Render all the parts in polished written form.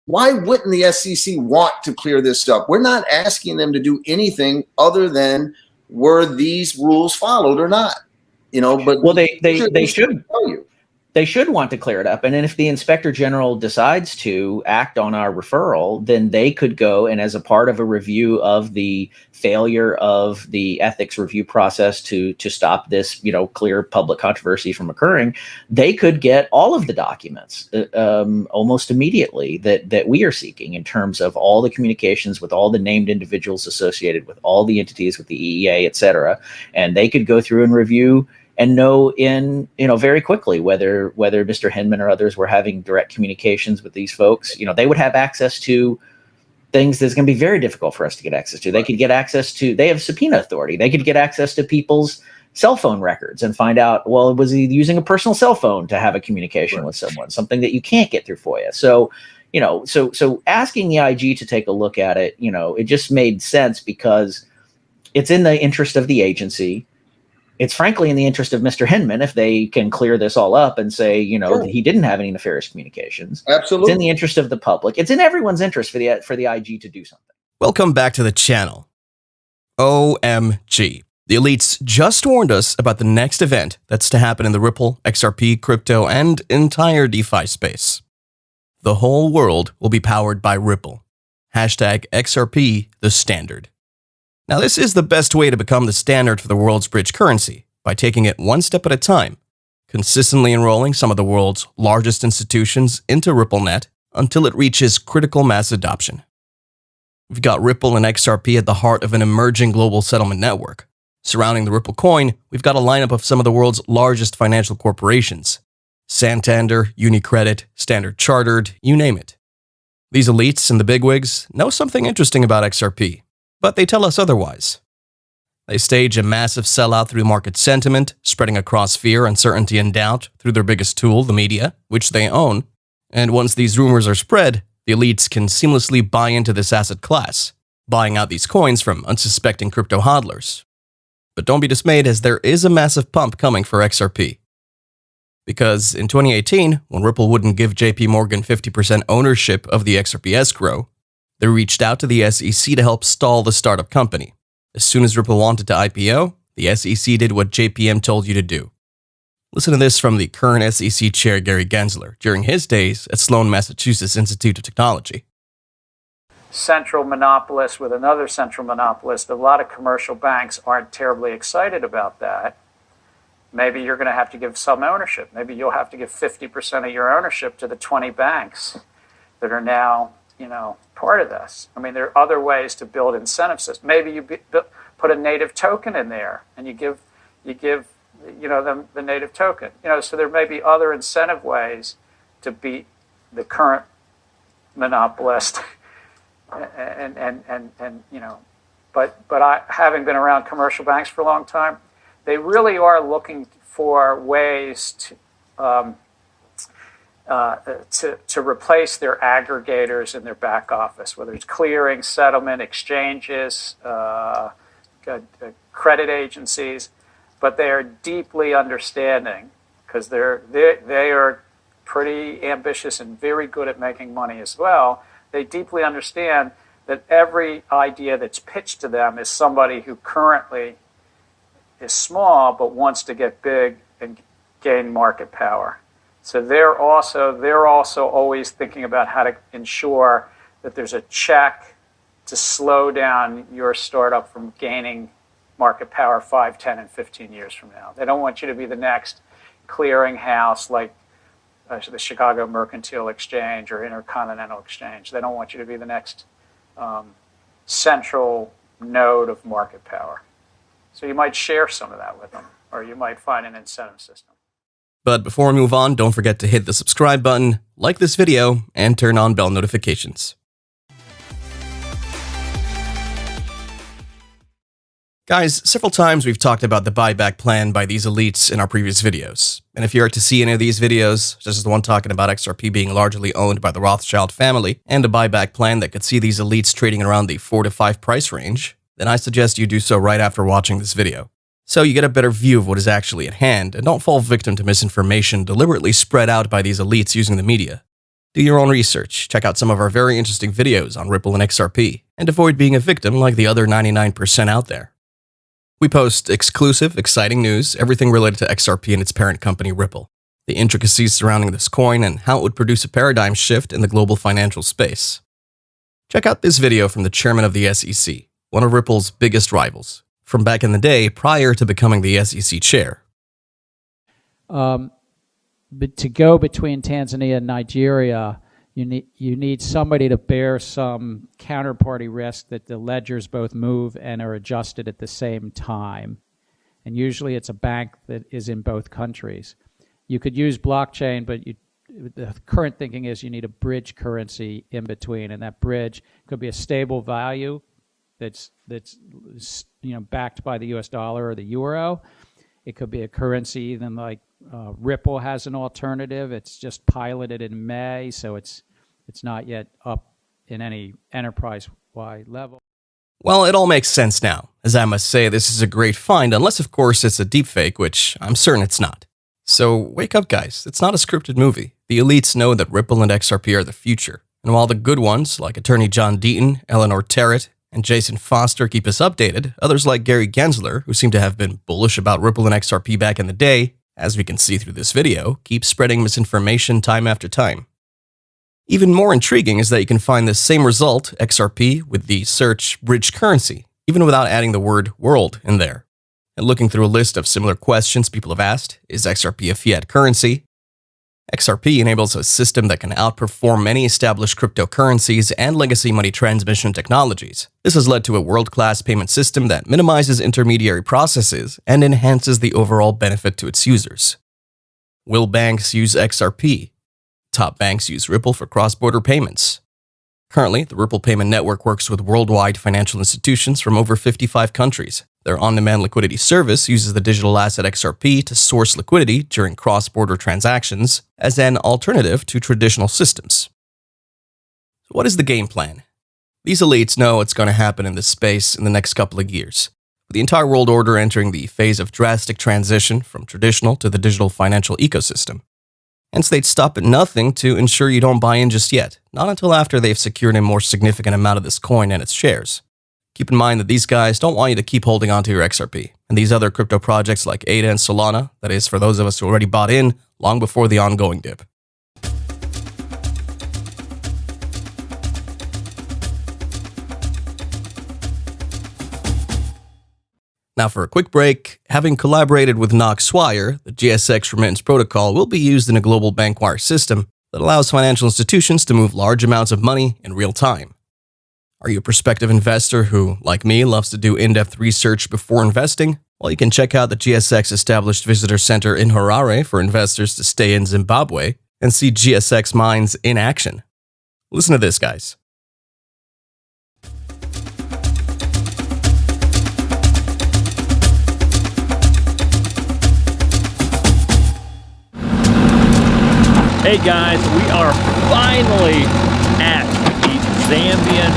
Why wouldn't the SEC want to clear this up? We're not asking them to do anything other than were these rules followed or not. But well, they should tell you. They should want to clear it up. And then if the Inspector General decides to act on our referral, then they could go and, as a part of a review of the failure of the ethics review process to stop this, clear public controversy from occurring, they could get all of the documents almost immediately that we are seeking, in terms of all the communications with all the named individuals associated with all the entities with the EEA, et cetera. And they could go through and review and know very quickly whether Mr. Hinman or others were having direct communications with these folks. They would have access to things that's going to be very difficult for us to get access to. They could get access to, they have subpoena authority. They could get access to people's cell phone records and find out, well, was he using a personal cell phone to have a communication with someone, something that you can't get through FOIA. So, so asking the IG to take a look at it, it just made sense because it's in the interest of the agency. It's frankly in the interest of Mr. Hinman if they can clear this all up and say, sure, he didn't have any nefarious communications. Absolutely. It's in the interest of the public. It's in everyone's interest for the IG to do something. Welcome back to the channel. OMG. The elites just warned us about the next event that's to happen in the Ripple, XRP, crypto, and entire DeFi space. The whole world will be powered by Ripple. #XRP the standard. Now, this is the best way to become the standard for the world's bridge currency, by taking it one step at a time, consistently enrolling some of the world's largest institutions into RippleNet until it reaches critical mass adoption. We've got Ripple and XRP at the heart of an emerging global settlement network. Surrounding the Ripple coin, we've got a lineup of some of the world's largest financial corporations: Santander, UniCredit, Standard Chartered, you name it. These elites and the bigwigs know something interesting about XRP. But they tell us otherwise. They stage a massive sellout through market sentiment, spreading across fear, uncertainty, and doubt through their biggest tool, the media, which they own. And once these rumors are spread, the elites can seamlessly buy into this asset class, buying out these coins from unsuspecting crypto hodlers. But don't be dismayed, as there is a massive pump coming for XRP. Because in 2018, when Ripple wouldn't give JP Morgan 50% ownership of the XRP escrow, they reached out to the SEC to help stall the startup company. As soon as Ripple wanted to IPO, the SEC did what JPM told you to do. Listen to this from the current SEC chair, Gary Gensler, during his days at Sloan Massachusetts Institute of Technology. Central monopolist with another central monopolist. A lot of commercial banks aren't terribly excited about that. Maybe you're going to have to give some ownership. Maybe you'll have to give 50% of your ownership to the 20 banks that are now, part of this. I mean, there are other ways to build incentive systems. Maybe you put a native token in there, and you give them the native token. So there may be other incentive ways to beat the current monopolist. But I, having been around commercial banks for a long time, they really are looking for ways to replace their aggregators in their back office, whether it's clearing, settlement, exchanges, credit agencies. But they are deeply understanding, because they are pretty ambitious and very good at making money as well. They deeply understand that every idea that's pitched to them is somebody who currently is small but wants to get big and gain market power. So they're also always thinking about how to ensure that there's a check to slow down your startup from gaining market power 5, 10, and 15 years from now. They don't want you to be the next clearinghouse like the Chicago Mercantile Exchange or Intercontinental Exchange. They don't want you to be the next central node of market power. So you might share some of that with them, or you might find an incentive system. But before we move on, don't forget to hit the subscribe button, like this video, and turn on bell notifications. Guys, several times we've talked about the buyback plan by these elites in our previous videos. And if you're to see any of these videos, such as the one talking about XRP being largely owned by the Rothschild family, and a buyback plan that could see these elites trading around the 4 to 5 price range, then I suggest you do so right after watching this video, so you get a better view of what is actually at hand, and don't fall victim to misinformation deliberately spread out by these elites using the media. Do your own research, check out some of our very interesting videos on Ripple and XRP, and avoid being a victim like the other 99% out there. We post exclusive, exciting news, everything related to XRP and its parent company Ripple, the intricacies surrounding this coin, and how it would produce a paradigm shift in the global financial space. Check out this video from the chairman of the SEC, one of Ripple's biggest rivals, from back in the day prior to becoming the SEC chair. But to go between Tanzania and Nigeria, you need somebody to bear some counterparty risk that the ledgers both move and are adjusted at the same time. And usually it's a bank that is in both countries. You could use blockchain, but the current thinking is you need a bridge currency in between, and that bridge could be a stable value that's backed by the US dollar or the euro. It could be a currency even like Ripple has an alternative. It's just piloted in May, so it's not yet up in any enterprise-wide level. Well, it all makes sense now, as I must say this is a great find, unless of course it's a deepfake, which I'm certain it's not. So wake up guys, it's not a scripted movie. The elites know that Ripple and XRP are the future, and while the good ones, like Attorney John Deaton, Eleanor Terrett, and Jason Foster keep us updated, others like Gary Gensler, who seem to have been bullish about Ripple and XRP back in the day, as we can see through this video, keep spreading misinformation time after time. Even more intriguing is that you can find the same result, XRP, with the search bridge currency, even without adding the word world in there. And looking through a list of similar questions people have asked, is XRP a fiat currency? XRP enables a system that can outperform many established cryptocurrencies and legacy money transmission technologies. This has led to a world-class payment system that minimizes intermediary processes and enhances the overall benefit to its users. Will banks use XRP? Top banks use Ripple for cross-border payments. Currently, the Ripple payment network works with worldwide financial institutions from over 55 countries. Their on-demand liquidity service uses the digital asset XRP to source liquidity during cross-border transactions as an alternative to traditional systems. So what is the game plan? These elites know what's going to happen in this space in the next couple of years, with the entire world order entering the phase of drastic transition from traditional to the digital financial ecosystem. Hence, they'd stop at nothing to ensure you don't buy in just yet, not until after they've secured a more significant amount of this coin and its shares. Keep in mind that these guys don't want you to keep holding on to your XRP, and these other crypto projects like ADA and Solana, that is for those of us who already bought in long before the ongoing dip. Now for a quick break, having collaborated with NoxWire, the GSX remittance protocol will be used in a global bank wire system that allows financial institutions to move large amounts of money in real time. Are you a prospective investor who, like me, loves to do in-depth research before investing? Well, you can check out the GSX established visitor center in Harare for investors to stay in Zimbabwe and see GSX mines in action. Listen to this, guys. Hey guys, we are finally at the Zambian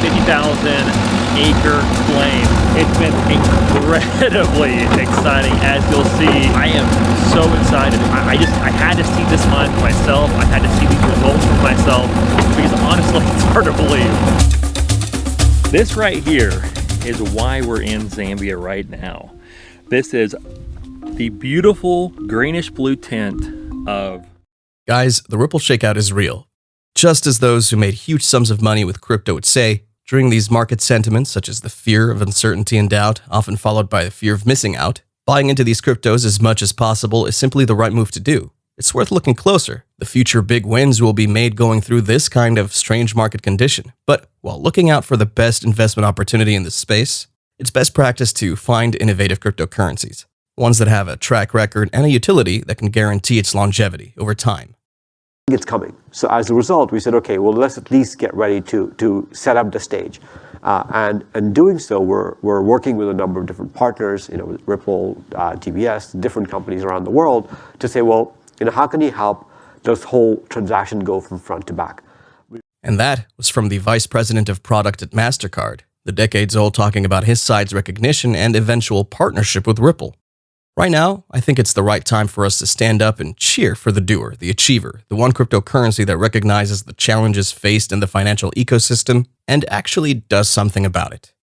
50,000 acre claim. It's been incredibly exciting, as you'll see. I am so excited. I had to see this mine for myself. I had to see these results for myself because honestly, it's hard to believe. This right here is why we're in Zambia right now. This is the beautiful greenish blue tint of... Guys, the Ripple shakeout is real. Just as those who made huge sums of money with crypto would say, during these market sentiments such as the fear of uncertainty and doubt, often followed by the fear of missing out, buying into these cryptos as much as possible is simply the right move to do. It's worth looking closer. The future big wins will be made going through this kind of strange market condition. But while looking out for the best investment opportunity in this space, it's best practice to find innovative cryptocurrencies, ones that have a track record and a utility that can guarantee its longevity over time. It's coming. So as a result, we said, okay, well, let's at least get ready to set up the stage. And in doing so, we're working with a number of different partners, with Ripple, TBS, different companies around the world to say, well, how can you help this whole transaction go from front to back? And that was from the vice president of product at MasterCard, the decades-old talking about his side's recognition and eventual partnership with Ripple. Right now, I think it's the right time for us to stand up and cheer for the doer, the achiever, the one cryptocurrency that recognizes the challenges faced in the financial ecosystem and actually does something about it.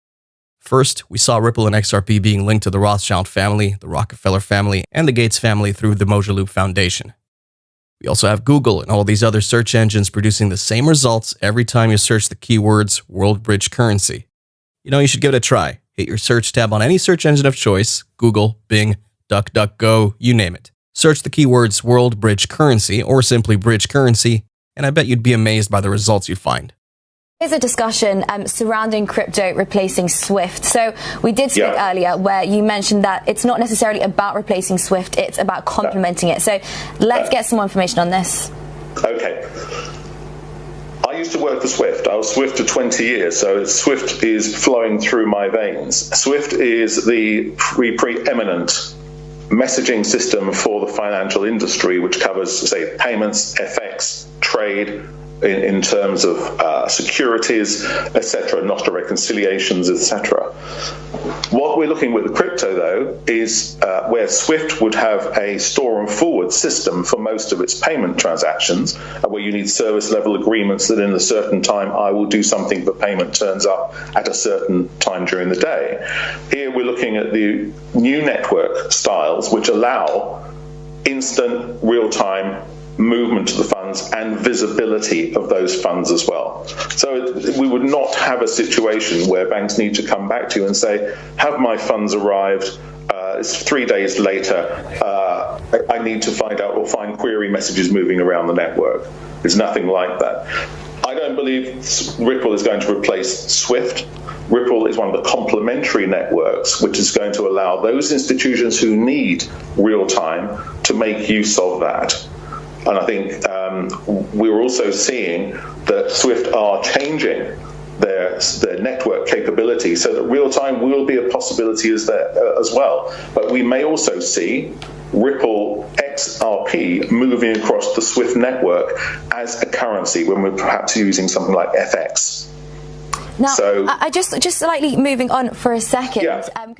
First, we saw Ripple and XRP being linked to the Rothschild family, the Rockefeller family, and the Gates family through the Mojo Loop Foundation. We also have Google and all these other search engines producing the same results every time you search the keywords world bridge currency. You should give it a try. Hit your search tab on any search engine of choice, Google, Bing, DuckDuckGo, you name it. Search the keywords world bridge currency or simply bridge currency, and I bet you'd be amazed by the results you find. There's a discussion surrounding crypto replacing SWIFT. So we did speak earlier where you mentioned that it's not necessarily about replacing SWIFT, it's about complementing it. So let's get some more information on this. Okay. I used to work for SWIFT. I was SWIFT for 20 years, so SWIFT is flowing through my veins. SWIFT is the preeminent messaging system for the financial industry, which covers, say, payments, FX, trade, in terms of securities, etc., Nostra reconciliations, etc. What we're looking with the crypto, though, is where SWIFT would have a store and forward system for most of its payment transactions, where you need service level agreements that in a certain time I will do something, but payment turns up at a certain time during the day. Here we're looking at the new network styles, which allow instant, real-time movement of the funds and visibility of those funds as well. So we would not have a situation where banks need to come back to you and say, have my funds arrived? It's 3 days later. I need to find out or find query messages moving around the network. There's nothing like that. I don't believe Ripple is going to replace SWIFT. Ripple is one of the complementary networks, which is going to allow those institutions who need real time to make use of that. And I think we're also seeing that SWIFT are changing their network capability so that real time will be a possibility as well. But we may also see Ripple XRP moving across the SWIFT network as a currency when we're perhaps using something like FX. Now, so, I just slightly moving on for a second. Yeah.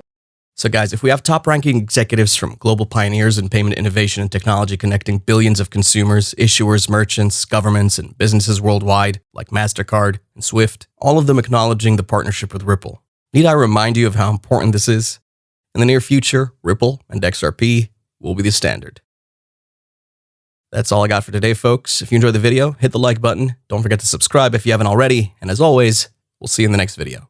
So guys, if we have top-ranking executives from global pioneers in payment innovation and technology connecting billions of consumers, issuers, merchants, governments, and businesses worldwide, like MasterCard and SWIFT, all of them acknowledging the partnership with Ripple, need I remind you of how important this is? In the near future, Ripple and XRP will be the standard. That's all I got for today, folks. If you enjoyed the video, hit the like button. Don't forget to subscribe if you haven't already. And as always, we'll see you in the next video.